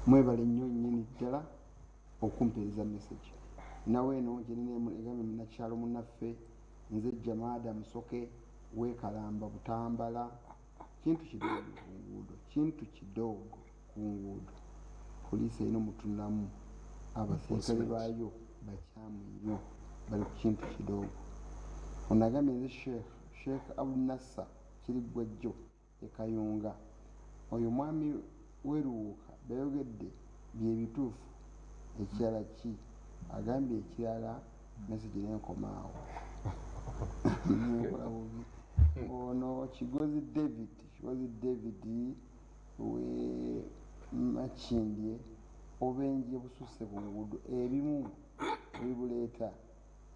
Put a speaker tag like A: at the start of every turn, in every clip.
A: mwebale nnyo nnyini ddala okumpeereza message nawe eno gyenegambye munakyalo munnaffe nze Jamada Musoke weekalamba Butambala kintu kidogo ku nguudo kintu kidogo ku nguudo poliisi erina omutunamu abasirikale baayo bakyamu nnyo bali ku kintu kidogo onagambye nze Sheikh Abdul Nasser Kirigwajjo Ekayunga oyo mwami weruuka bayogedde byebituufu ekirala ki agambye ekirala message nenkomaawo nenkola bubi ono Kigozi David we Makindye obenje bususse ku nguudo ebimu ebibuleeta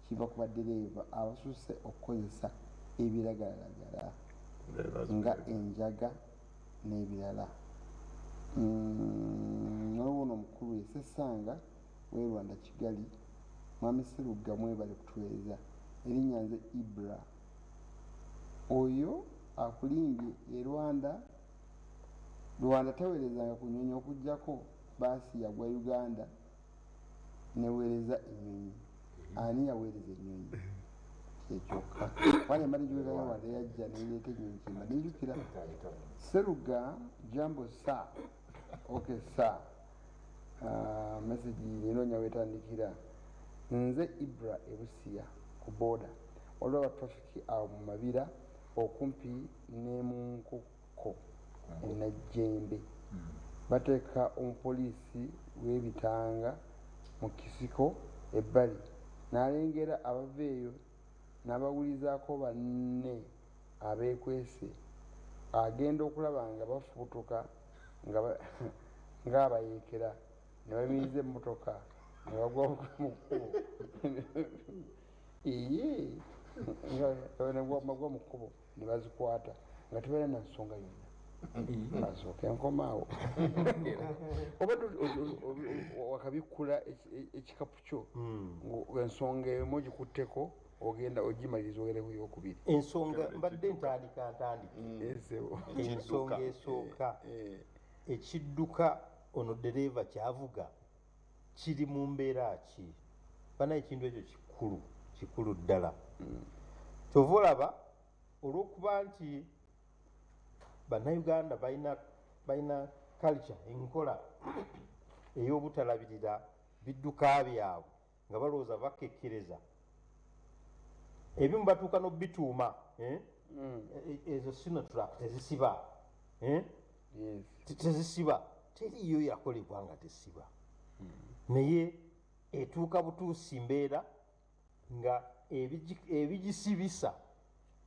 A: kiva ku badereeva abasusse okukozesa ebiragalalagala nga enjaga n'ebirala n'obuno omukulu Sessanga w'e Rwanda Kigali mwami Sserugga mwebale kutuweereza erinnya nze Ibra oyo akulimbye e Rwanda taweerezanga ku nnyonyi okuggyako baasi yagwa Uganda neweereza ennyonyi ani yaweereza ennyonyi kyekyoka wali emali gyogera Rwanda yajja neyireeta ennyonyi kimba nejjukira Sserugga Jambo sa okay sa message ninoonya wetandikira nze Ibra Ebusiya ku boda waliwo aba traffic awo mu Mabira okumpi ne mu Nkoko e Najjembe bateeka omupoliisi w'ebitanga mu kisiko ebbali n'alengera abava eyo n'abawulizaako banne abeekwese agenda okulaba nga bafubutuka ng'abayeekera ne bayimiriza emmotoka ne bagwa mu kkubo bagwa mu kkubo ne bazikwata nga tebalina na nsonga yonna asooka enkomaawo oba wakabikkula ekikapu kyo ensonga emu gikutteko ogenda ogimaliriza ogereku yokubiri
B: ensonga mbadde ntandika ensonga esooka ekidduka ono dereeva kyavuga kiri mu mbeera ki banaye ekintu ekyo kikulu ddala kyova olaba olw'okuba nti bannayuganda balina culture enkola ey'obutalabirira bidduka byabwe nga balowooza bakekkereza ebimu batuuka n'obituuma ezo sinotrak tezisiba teriyo yakolebwa nga tesiba naye etuuka butuusi mbeera nga ebigisibisa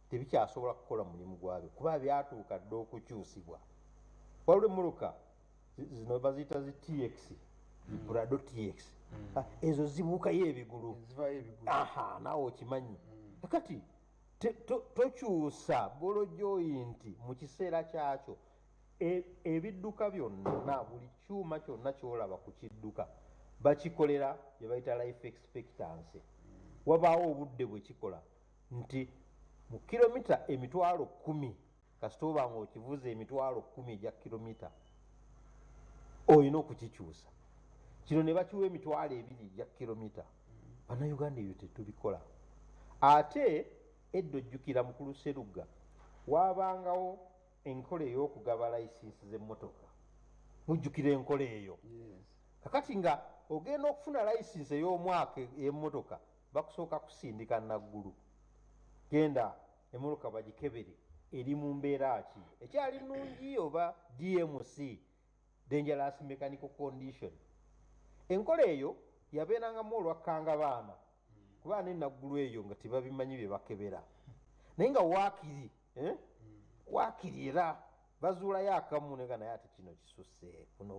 B: tebikyasobola kukola mulimu gwabyo kuba byatuuka dde okukyusibwa waliwo emmoloka zino baziyita zi TX Prado TX ezo zibuukayo ebigulu naawe okimanyi kati tokyusa bolojoyi nti mu kiseera kyakyo ebidduka byonna buli kyuma kyonna kyolaba ku kidduka bakikolera bye bayita life expectancy wabaawo obudde bwe kikola nti mu kilomita emitwalo 10 kasita oba nga okivuza emitwalo 10 egya kilomita olina okukikyusa kino ne bakiwa emitwalo 2 egya kilomita bannayuganda ebyo tetubikola ate edda ojjukira mukulu Sserugga waabangawo enkola ey'okugaba layisinsi z'emmotoka mujjukira enkola eyo kakati nga ogenda okufuna layisinsi ey'omwaka ey'emmotoka bakusooka kusindika naggulu genda emmotoka bagikebere eri mu mbeera ki ekyali nnungi oba DMC dangerous mechanical condition enkola eyo yabeerangamu olwakkanga baana kuba nenaggulu eyo nga tebabimanyi bye bakebera naye nga waakiri era bazuulayo akamu nega naye ate kino kisusse buno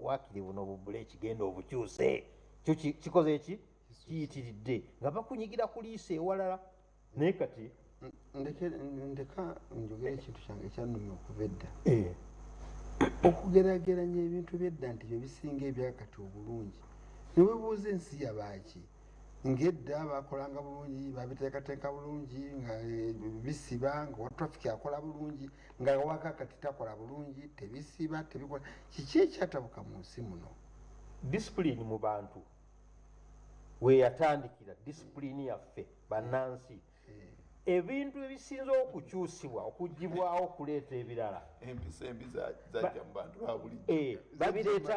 B: waakiri buno obubule ekigenda obukyuse kyo kikoze eki kiyitiridde nga bakunyigira ku liisa ewalala naye kati
A: ndeka njogera ekintu kyange ekyannumya okuva edda okugeraageranya ebintu by'edda nti bye bisinga ebyakati obulungi ne webuuza ensi yabaaki ngedda bakolanga bulungi babiteekateeka bulungi nga bisiba nga traffic akola bulungi nga waka kati takola bulungi tebisiba tebikola kiki ekyatabuka mu nsi muno
B: discipline mu bantu weyatandikira discipline yaffe bannansi ebintu ebisinza okukyusibwa okugibwawo okuleeta ebirala
C: empisa embi zajja mu bantu babuli
B: babireeta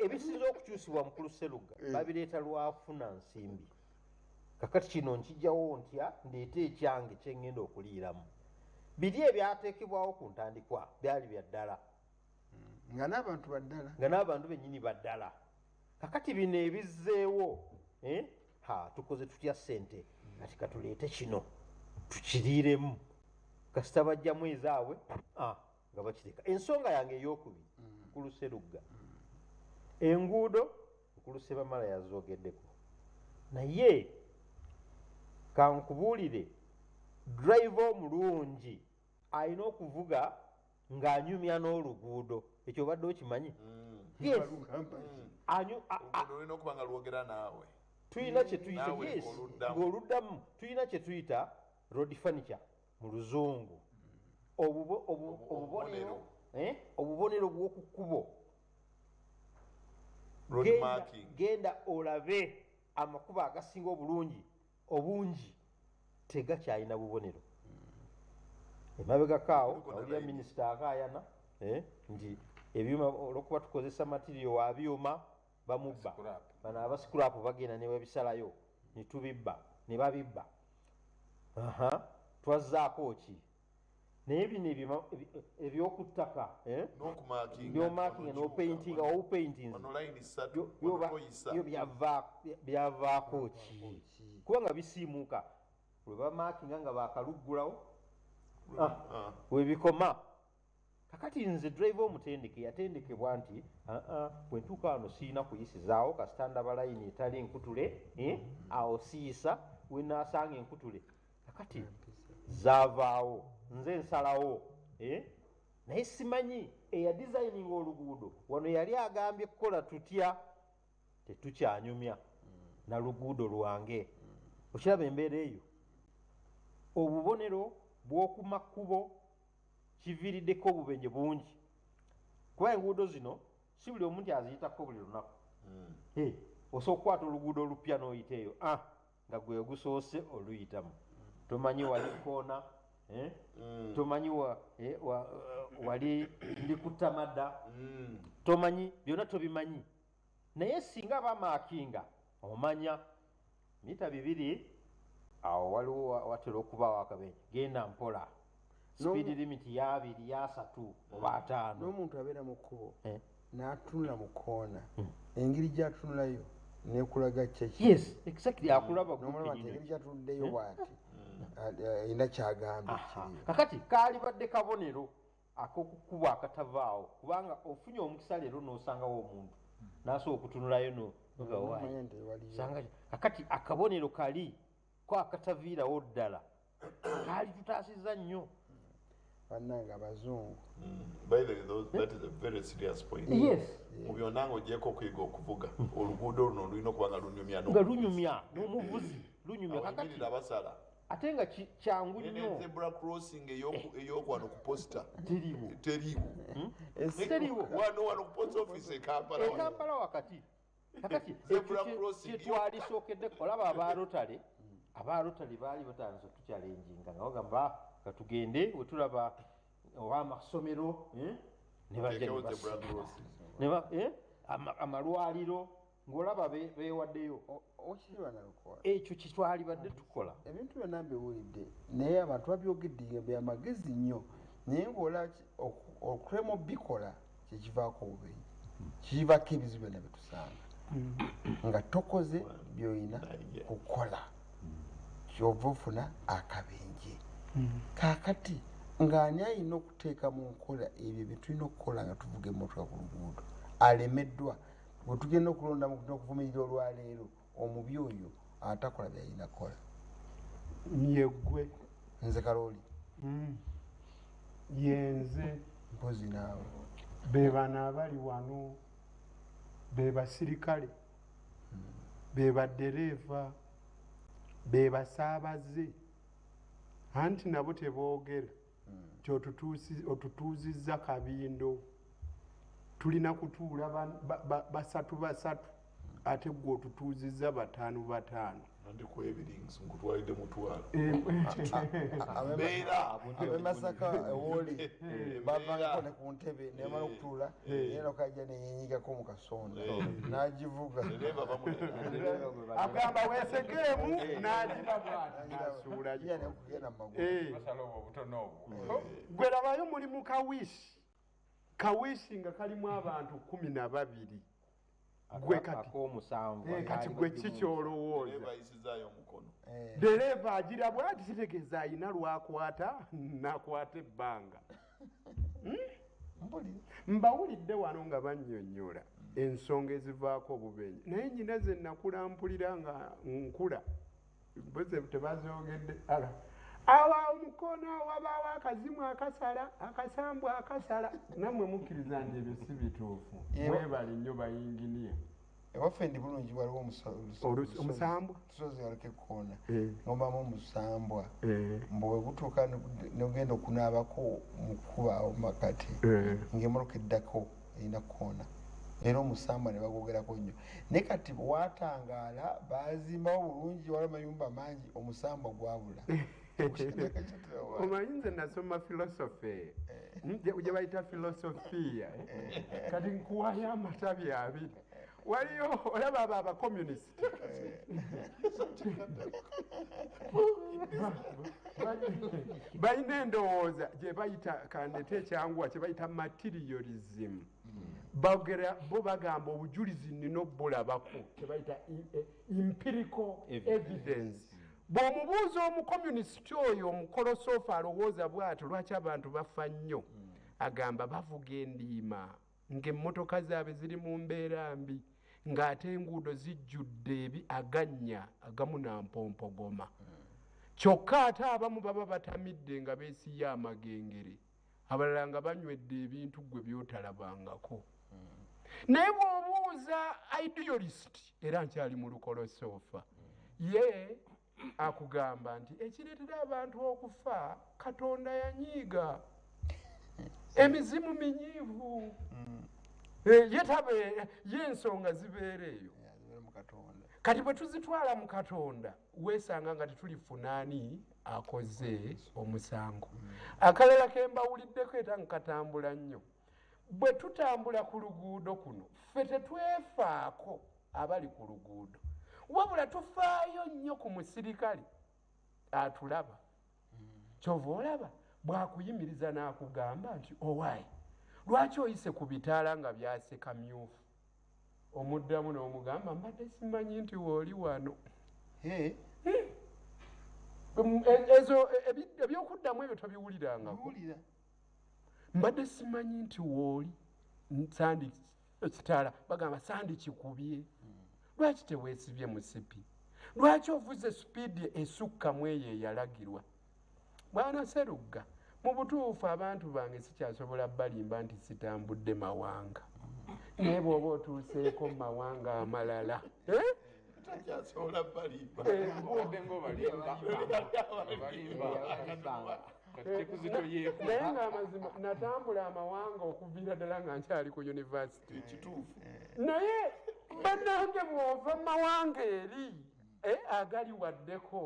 B: ebisinza okukyusibwa mu kuluseruga babireeta lwafuna nsimbi kakati kino nkijjawo ntya ndeeta ekyange kyengenda okuliiramu biri ebyateekebwawo ku ntandikwa byali bya ddala
A: nga n'abantu baddala
B: nga n'abantu bennyini baddala kakati bino ebizzeewo tukoze tutya ssente kati katuleete kino tukiriiremu kasita bajjamu ezaabwe nga bakireka ensonga yange ey'okubiri ku luserugga enguudo nkuluse bamala yazoogeddeko naye kankubuulire drive omulungi alina okuvuga ng'anyumya n'oluguudo ekyo obadde okimanyi
C: olina okuba nga lwogera naawe
B: tulina kyetuyita ng'oluddamu tulina kyetuyita road furniture mu luzungu obubonero bw'oku kkubo genda olabe amakubo agasinga obungi tegakyalina bubonero emabegakaawo awulira minisita akaayana nti ebyuma olwokuba tukozesa matiriyo wa byuma bamubba bano abasikulapu bagenda ne babisalayo ne babibba twazzaako ki naye bino ebyokuttaka byomakinga nopaintinga wawupaintinzi byo byavaako ki kubanga bisiimuuka lwe bamakinga nga bakaluggulawo webikoma kakati nze drive omutendeke yatendekebwa nti bwentuuka wano siina kuyisizaawo kasita ndaba layini etali enkutule awo siyisa wenasanga enkutule kakati zaavaawo nze nsalawo naye simanyi eyadizayininga oluguudo wano yali agambye kukola tutya tetukyanyumya na luguudo lwange okiraba embeera eyo obubonero bw'okumakubo kiviiriddeko obubenje bungi kuba enguudo zino si buli omuntu aziyitako buli lunaku osobola okukwata oluguudo olupya n'oyita eyo nga gwe ogusoose oluyitamu tomanyi wali koona tomanyi wali ndi kutamadda tomanyi byonna tobimanyi naye singa bamaakinga omanya mita 2 awo waliwo watera okubaawo akabenje genda mpola speed limit ya 2 ya 3 oba 5
A: n'omuntu abeera mu kkubo n'atunula mu koona engeri gy'atunulayo nekulaga kyeki
B: yes exactly akulaba
A: engeri gy'atunuddeyo bw'ati ayina kyagambye
B: kakati kaali badde kabonero ak'okukubwa akatavaawo kubanga ofunye omukisa leero n'osangawo omuntu n'asobola okutunulayo kakati akabonero kali ko akataviirawo ddala kaali tutaasizza nnyo
A: bannanga abazungu
C: by the way that is a very serious point mu byonna ng'ogyeko okuyiga okuvuga oluguudo luno lulina okuba nga
B: lunyumya n'omuvuzi lunyumya kakati
C: abasala
B: ate nga kyangu nnyo
C: zebra crossing eyokwano ku posta
B: teriwo
C: wano ku post office
B: Kampala wakati kakati kyetwalisookedde olaba abarotale baali batandise okukyalenjinga nga bagamba katugende wetulaba oba amasomero amalwaliro ng'olaba beewaddeyo ekyo kitwalibadde tukola
A: ebintu byonna mbiwulidde naye abantu babyogedde byamagezi nnyo naye ng'ola okulema obikola kyekivaako obubenyi kikivaako ebizibu byonna byetusanga nga tokoze byolina kukola kyova ofuna akabenje kakati ng'ani alina okuteeka mu nkola ebyo byetulina okukola nga tuvuga emmotoka ku luguudo alemeddwa bwe tugenda okulonda n'okuvumirira olwaleero omubi oyo atakola byalina kukola
D: yeggwe
A: nze kalooli
D: yenze
A: mpozi naawe
D: be bano abali wano be basirikale be baddereeva be basaabaze anti nabo teboogera otutuuzizza kabindo tulina kutuula basatu ate gwe otutuuzizza bataano
C: ndikwebiringi nkutwalidde mutwalo
A: abemasaka ewoli bavangako ne ku ntebe nemala okutuula era kajja neyenyigako mu kasonda n'agivuga
D: agamba weesegeemu n'agibabwanasuula
A: nekugenda mu magulu
D: gwe labayo mulimu kawishi nga kalimu abantu 12 gwe kati gwe kikyolowooza dereeva agira bwati kitegeeza ayina lwakwata nakwata ebbanga mbawulidde wano nga bannyonnyola ensonga ezivaako obubenje naye nyina ze nakulampulira nga nkula boze tebazogedde awa omukono wabaawo akazimu akasambu akasala nammwe mukkiriza nti ebyo si bituufu mwebale nnyo bayinginiya
A: ewaffe ndi bulungi waliwo
D: omusambwa
A: tusozi waleka ekkoona ngombamu omusambwa mbu bwe gutuuka nogenda okunaabako mukubaawo makati ngaemmotoka eddako erina kkoona era omusambwa ne bagogerako nnyo naye kati bwewatangaala bazimbawo bulungi waliwo amayumba mangi omusambwa gwabula
D: omanyi nze nasoma philosophy gye bayita philosophia kati nkuwayo amatabi 2 waliyo olaba abo abakommunist balina endowooza gye bayita kandete ekyanguwa kye bayita materialism bo bagamba obujulizi nina obulabako kye bayita empirical evidence bw'omubuuza omukommunisiti oyo omukolosofa alowooza bw'atyo lwaki abantu bafa nnyo agamba bavuga endiima ng'emmotoka zaabwe ziri mu mbeera mbi ng'ate enguudo zijjudde aganya agamu nampompogoma kyokka ate abamu baba batamidde nga beesiye amagengere abalala nga banywedde ebintu gwe byotalabangako naye bw'obuuza idealist era nkyali mu lukolosofa ye akugamba nti ekireetera abantu okufa katonda yanyiiga emizimu minyiivu yensonga zibeera eyo kati bwe tuzitwala mu katonda weesanga nga tetulifunaani akoze omusango akalala ke mbawuliddeko era nkatambula nnyo bwe tutambula ku luguudo kuno ffe tetwefaako abali ku luguudo wabula tufaayo nnyo ku musirikale atulaba kyova olaba bwakuyimiriza n'akugamba nti owaayi lwaki oyise ku bitaala nga byase kamyufu omuddamu n'omugamba mbadde simanyi nti wooli wano ezo ebyokuddamu ebyo tobiwulirangako mbadde simanyi nti wooli sandi ekitaala bagamba sandi kikubye lwaki teweesibye musipi lwaki ovuze supiidi esukkamu eyo eyalagirwa bwana Serugga mu butuufu abantu bange sikyasobola balimba nti sitambudde mawanga naye bw'oba otuuseeko mu mawanga amalala naye ng'amazima natambula amawanga okuviira ddala nga nkyali ku yunivasite ekituufu naye bannange bw'ova mu mawanga eri agali waddeko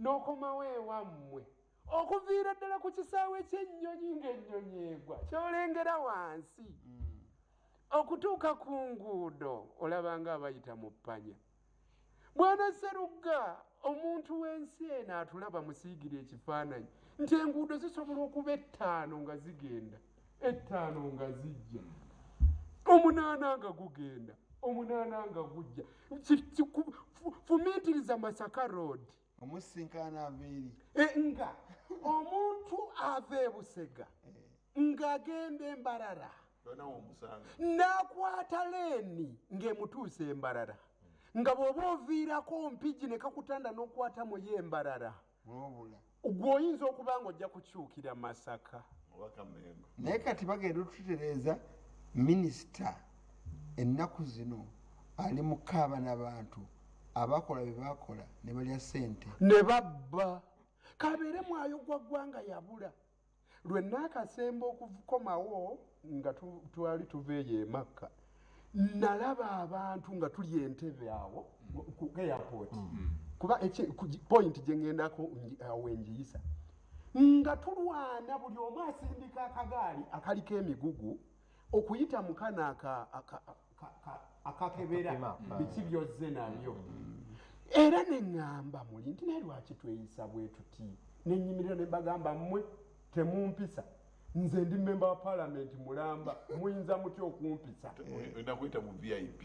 D: n'okomawo ewammwe okuviira ddala ku kisaawe ky'ennyonyi ng'ennyonyi egwa kyolengera wansi okutuuka ku nguudo olabanga abayita mu ppanya bwana Serugga omuntu w'ensi eno atulaba musiigira ekifaananyi nti enguudo zisobola okuba 5 nga zigenda 5 nga zijja 8 nga gugenda 8 nga gujja fumiitiriza Masaka road
A: omusinkana abeeri
D: nga omuntu ava e Busega ng'agenda Embarara n'akwata leeni ng'emutuusa Embarara nga bw'oba oviirako Mpigi ne kakutanda n'okwatamu ye Embarara gw'oyinza okuba ng'ojja kukyukira Masaka
A: naye kati bagenda otutereeza minisita ennaku zino ali mukaaba n'abantu abakola bebakola ne balya ssente
D: ne babba kabeere mwayo gwa ggwanga yabula lwenna akasemba okukomawo nga twali tuva eyo emakka nalaba abantu nga tuli Entebbe awo ku airport kuba point gye ŋŋendako awo enjiyisa nga tulwana buli omu asindika akagaali akaliko emigugu okuyita mu kana akakebera biki byozze nabyo era ne ŋŋamba muli nti naye lwaki tweyisa bwe tuti nenyimirira ne mbagamba mmwe temumpisa nze ndi memba wa parliament mulamba muyinza mutya okumpisa
C: nakuyita mu VIP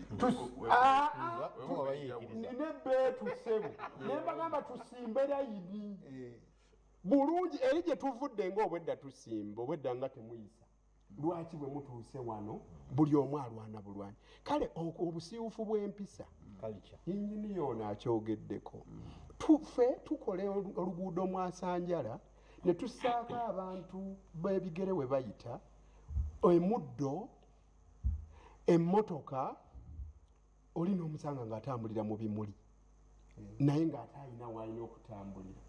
D: nine beetu ssebo ne mbagamba tusimbe layini bulungi eri gye tuvudde ng'obwedda tusimba obwedda nga temuyisa lwaki bwe mutuuse wano buli omu alwana bulwanyi kale obusiiwufu bw'empisa yinnyini yoona akyogeddeko tufe tukole oluguudo mwasanjala ne tussaako abantu b'ebigere we bayita emuddo emmotoka olina omusanga ng'atambulira mu bimuli naye ng'ate alina w'alina okutambulira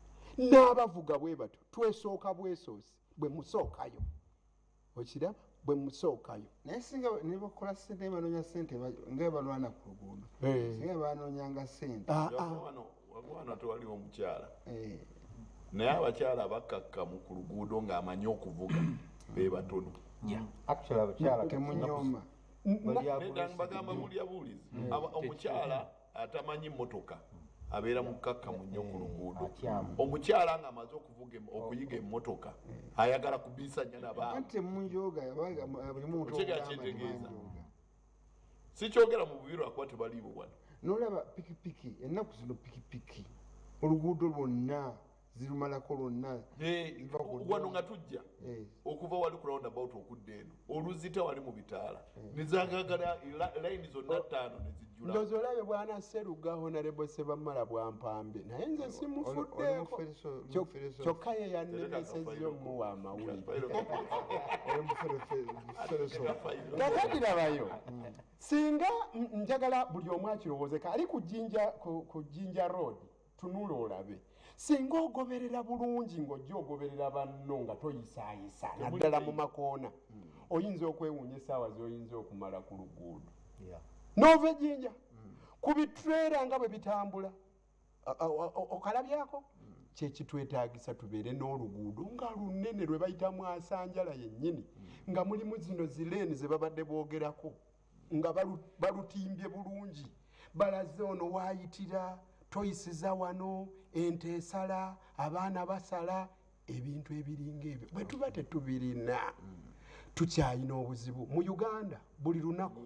D: n'abavuga bwe bato twesooka bwesoosi bwe musookayo okiraba bwe musookayo
A: naye singa ne bakola ssente banoonya ssente nga balwana ku luguudo singa banoonyanga ssente
C: wano tewaliwo omukyala naye abakyala abakakkamu ku luguudo ng'amanyi okuvuga be batono
A: temunyooma
C: bagamba mulya buulizi omukyala atamanyi mmotoka abeera mukakkamu nnyo ku luguudo omukyala ng'amaze okuyiga emmotoka ayagala kubisanya nabaakitegeeza sikyogera mu bubi lwakuba tebaliibo wano
A: nolaba pikipiki ennaku zino pikipiki oluguudo lwonna zirumalako lwonna
C: wano nga tujja okuva wali ku roundabout okudda eno oluzita wali mu bitaala nezagagala layini zonna ttaano nezijjula
D: ndozi olabe bwana Sseruga Honorable Sebamala Bwampambe naye nze simufuddeeko kyokka ye yannemesezza omuwa amawulire kakadirabayo singa njagala buli omu akirowoozeka ali ku Jinja Road tunula olabe singa ogoberera bulungi ng'ojja ogoberera banno nga toyisaayisa naddala mu makoona oyinza okwewuunya essaawa z'oyinza okumala ku luguudo noova ejjinja ku bitreera nga bwe bitambula okalabyako kyekitwetaagisa tubeere n'oluguudo nga lunene lwe bayitamu asanjala yennyini nga mulimu zino zireeni ze babadde boogerako nga balutimbye bulungi balaze ono waayitira toyisiza wano ente esala abaana basala ebintu ebiringa ebyo bwe tuba tetubirina tukyalina obuzibu mu Uganda buli lunaku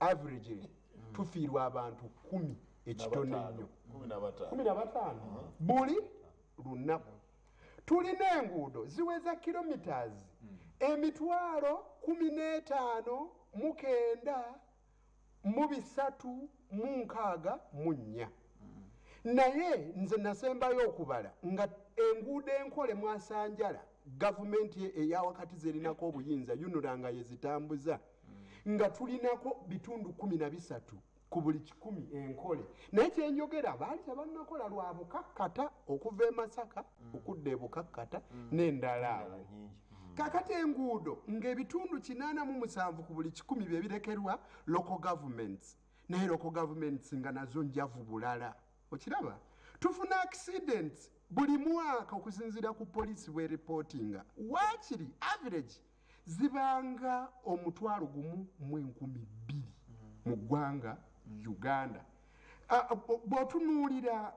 D: average tufiirwa abantu 10 ekitono ennyo 15 buli lunaku tulina enguudo ziweza kilometers 15,964 naye nze nasembayo okubala nga enguudo enkole mwasanjala gavumenti eya wakati zerinako obuyinza yunulanga yezitambuza nga tulinako bitundu 13 ku buli 100 enkole naye kyenjogera baali tebannakola lwa bukakkata okuva e Masaka okudda e Bukakkata n'endala awo kakati enguudo ng'ebitundu 87 ku buli 100 bye birekerwa local governments naye local governments nga nazo njavu bulala okiraba tufuna accidents buli mwaka okusinziira ku poliisi bwe reportinga waakiri average zibanga 1,200 mu ggwanga Uganda bw'otunuulira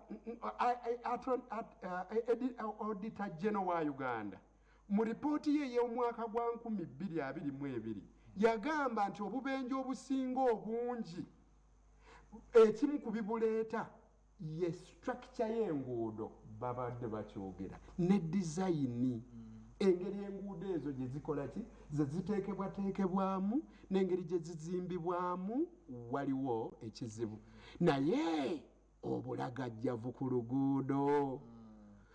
D: Auditor General wa Uganda mu ripooti ye ey'omwaka gwa 2022 yagamba nti obubenje obusinga obungi ekimu ku bibuleeta ye structure y'enguudo babadde bakyogera ne design engeri enguudo ezo gye zikola ki ze ziteekebwateekebwamu n'engeri gye zizimbibwamu waliwo ekizibu naye obulagajjavu ku luguudo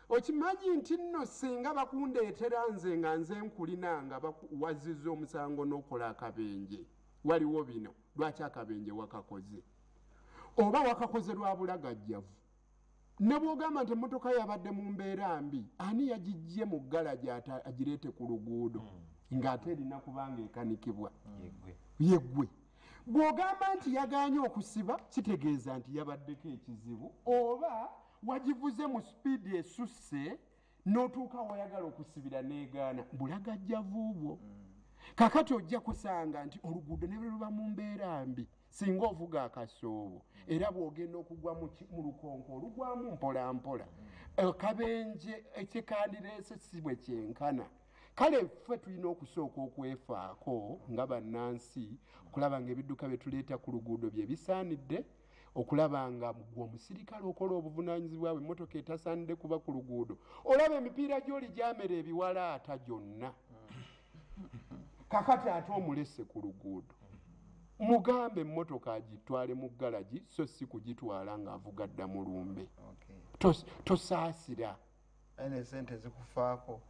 D: okimanyi nti nno singa bakundeetera nze nga nze nkulina nga bakuwazizza omusango n'okola akabenje waliwo bino lwaki akabenje wakakoze oba wakakoze lwa bulagajjavu ne bw'ogamba nti emmotoka yabadde mu mbeera mbi ani yagijje mu galaji agireete ku luguudo ng'ate erina kubanga ekanikibwa yeggwe bw'ogamba nti yagaanye okusiba kitegeeza nti yabaddeko ekizibu oba wagivuze mu sipiidi esusse n'otuuka wayagala okusibira n'egaana bulagajjavu bwo kakati ojja kusanga nti oluguudo ne bwe luba mu mbeera mbi singa ovuga akasoobo era bw'ogenda okugwa mu lukonko olugwamu mpolampola akabenje ekikandireese si bwe kyenkana kale ffe tulina okusooka okwefaako nga bannansi okulaba nga ebidduka bye tuleeta ku luguudo bye bisaanidde okulaba nga gwe omusirikale okola obuvunaanyizibwa bwe emmotoka etasaanidde kuba ku luguudo olaba emipiira gy'oli gyamera ebiwalaata gyonna kakati ate omulese ku luguudo mugambe emmotoka agitwale mu galaji so si kugitwala ng'avuga dda mu lumbe tosaasira
A: esente zikufaako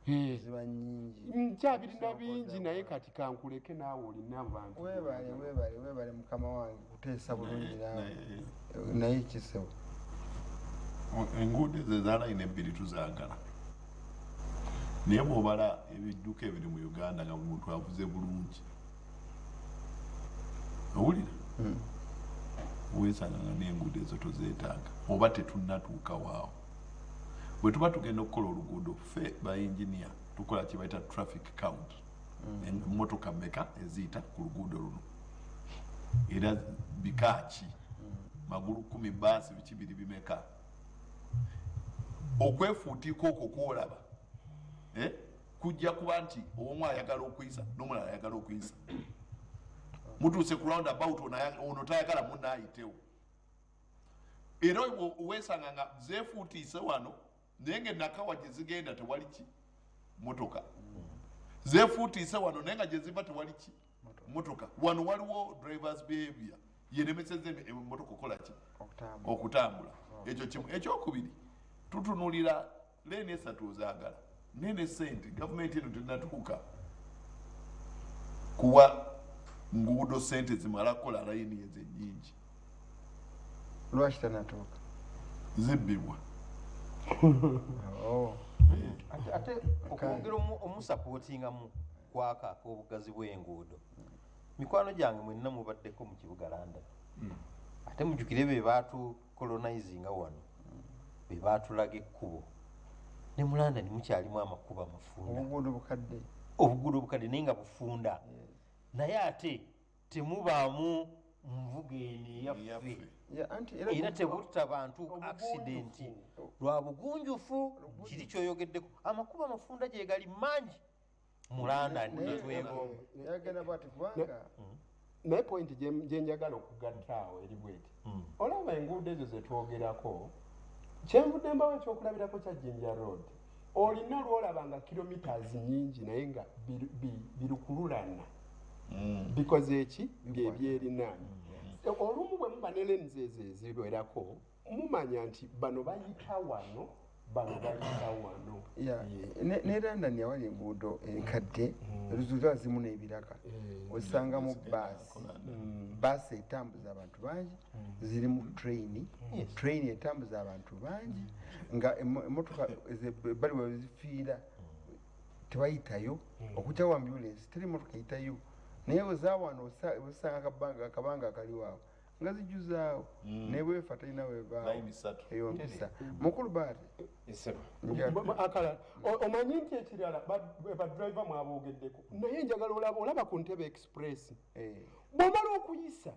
A: ziba nyingi
D: nkyabirina bingi naye kati kankuleke naawe olina abantu
A: weebale mukama wange kuteesa bulungi naawe naye kisewo
C: enguudo ezo eza layini ebbiri tuzaagala naye bw'obala ebidduka ebiri mu uganda nga muntu avuze bulungi owulira weesanganga n'enguudo ezo tozeetaaga oba tetunnatuuka waawo bwe tuba tugenda okukola oluguudo ffe ba engineer tukola kye bayita traffic count emmotoka meka eziyita ku luguudo luno era bikaaki magulu 10 baasi biki biri bimeka okwefuutiika okwo kwolaba kujja kuba nti omu ayagala okuyisa n'omulala ayagala okuyisa mutuuse ku round about ono tayagala munnaayitewo era weesanga nga zeefuutiise wano naye nga enakawa gye zigenda tewali ki motoka zeefuutiise wano naye nga gye ziva tewali ki motoka wano waliwo drivers behavior yeremeseza emmotoka okola ki okutambula ekyo kimu ekyokubiri tutunulira leeni esatu ozaagala nene sente gavumenti eno tennatuuka kuwa nguudo sente zimala kukola layini ezo ennyingi
A: lwaki tannatuuka
C: zibbibwa
B: ate okwongera omusapootinga mu kwaka ak'obugazi bw'enguudo mikwano gyange mwenna mubaddeko mu kibuga London ate mujjukire be baatukolonizinga wano be baatulaga ekkubo ne mu London mukyalimu amakubo amafunda obuguudo obukadde naye nga bufunda naye ate temubaamu nvuga eno eyaffe era tebutta bantu accidenti lwa bugunjufu kiri kyoyogeddeko amakubo amafunda gye gali mangi mu London
D: naye pointi gye njagala okugattaawo eri bweti olaba enguudo ezo zetwogerako kyenvudde mbawo ekyokulabirako kya Jinja Road olina lwolaba nga kilometers nyingi naye nga birukululana bikoze eki ng'ebyerinaanye olumu bwe muba ne lenzi ezo eziwerako mumanya nti bano bayita wano bano bayita wano
A: ne London yawali enguudo enkadde eziba zimu n'ebiraka ozisangamu baasi etambuza abantu bangi zirimu train etambuza abantu bangi nga emmotoka bali wezifiira tebayitayo okutya wa ambulance teri emmotoka eyitayo naye wezawano osanga akabanga akaliwaawo nga zijjuzaawo naye bwefa talina webaeyo mpisa mukulu baati
D: omanyi nti ekirala badriver mwaboogeddeko naye njagala olaba ku Ntebe Express bw'omala okuyisa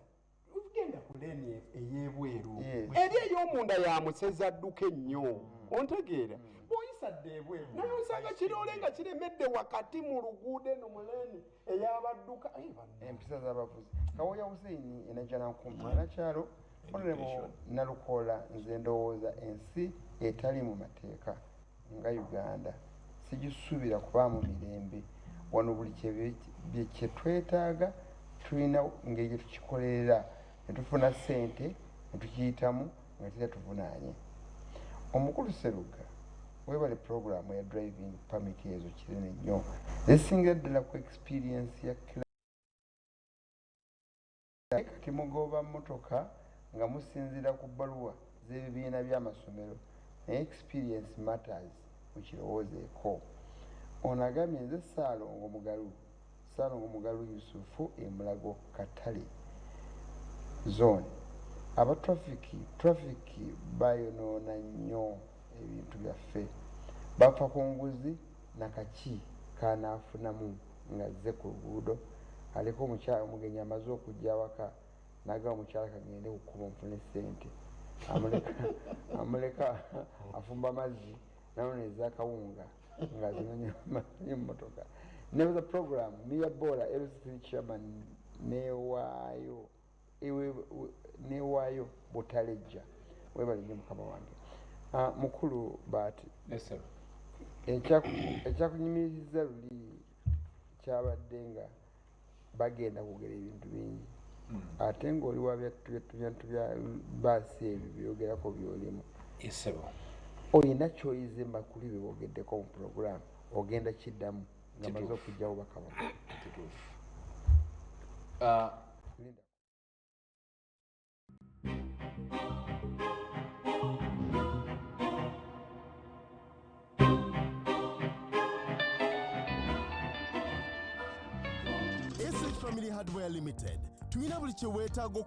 D: genda ku leeni ey'ebweru eri ey'omunda yamuseza dduka ennyo ontegeera bw'oyisa dde ebweru naye osanga kiroole nga kiremedde wakati mu luguudo eno mu leeni ey'abadduka
A: empisa z'abavuzi Kawoya Hussein enajjanankumbi anakyalo Honorable Nalukoola nze ndowooza ensi etali mu mateeka nga Uganda sigisuubira kubaamu mirembe wano buli kye twetaaga tulina ngeri gye tukikolerera ne tufuna ssente ne tukiyitamu nga tetatuvunaanye omukulu Seruga weebale puroguramu ya driving permit ezo kinene nnyo esingira ddala ku experience ya kati mugoba mmotoka nga musinziira ku bbaluwa z'ebibiina by'amasomero ne experience matters mukirowoozeeko. Ono agambye nze Ssaalongo Mugalu Yusufu Mulago Katale zone aba traffic bayonoona nnyo ebintu byaffe, bafa ku nguzi nakaki kanaafunamu ng'azze ku luguudo aliko omukyala omugenyi amaze okujja awaka naga omukyala kagende kukuba nfune ssente amuleka afumba mazzi nawoneza akawunga ng'azimanyi mmotoka. Never the program Mia Bola LC chairman newaayo Butaleja webalinye mukama wange mukulu bati ekyakunyumiriza luli kyabadde nga bagenda kugera ebintu bingi ate ng'oli wa bintu bya baasi ebyo byogerako byolimu olina kyoyize makulu bye boogeddeko mu puroguramu ogenda kiddamu nga maze okujjawo bakaba
E: SH Family Hardware Limited tulina buli kye weetaaga